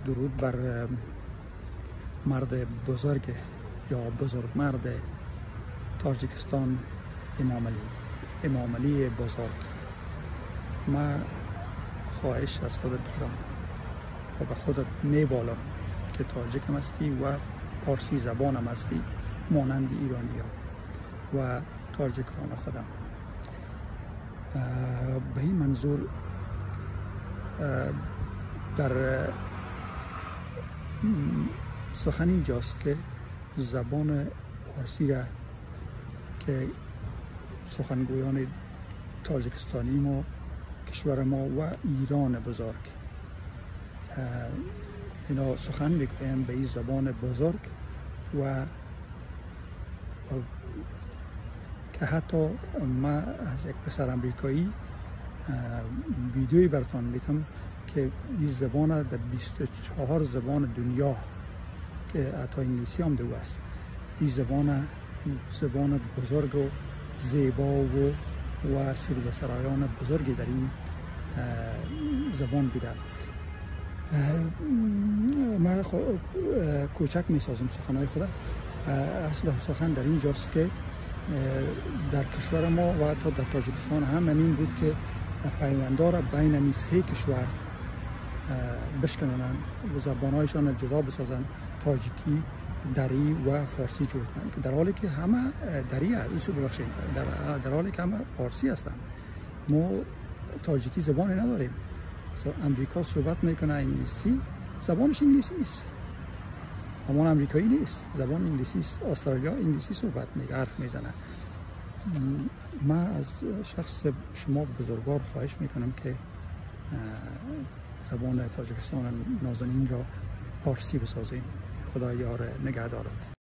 درود بر مرد بزرگ یا بزرگ مرد تاجیکستان، امام علی بزرگ. من خواهش از خودت دارم و به خودت میبالم که تاجیکم هستی و پارسی زبانم هستی مانند ایرانی ها و تاجیکان خودم. به این منظور در سخن اینجاست که زبان پارسی را که سخنگویان تاجیکستانی ما، کشور ما و ایران بزرگ اینا سخن میگویند به این زبان بزرگ و که حتی من از یک پسر امریکایی ویدیویی براتون میتم که این زبان در 24 زبان دنیا که حتی انگلیسی هم دو است، این زبان بزرگ و زیبا و سرود سرایان بزرگی در این زبان بیده. من کوچک می سازم سخنهای خود. اصل سخن در اینجاست که در کشور ما و حتی در تاجیکستان هم همین بود که پیوندار بین این سه کشور بشکنن و زبانهایشان جدا بسازن، تاجیکی، دری و فارسی جور کنن، که در حالی که همه دری هست، ببخشید در حالی که همه فارسی هستن. ما تاجیکی زبانی نداریم. امریکا صحبت میکنه انگلیسی، زبانش انگلیسی است، زبان امریکایی نیست، زبان انگلیسی است. استرالیا انگلیسی صحبت میگه، حرف میزنه. من از شخص شما بزرگوار خواهش میکنم که زبان تاجیکستان نازنین را پارسی بسازیم. خدا یار نگهدارت.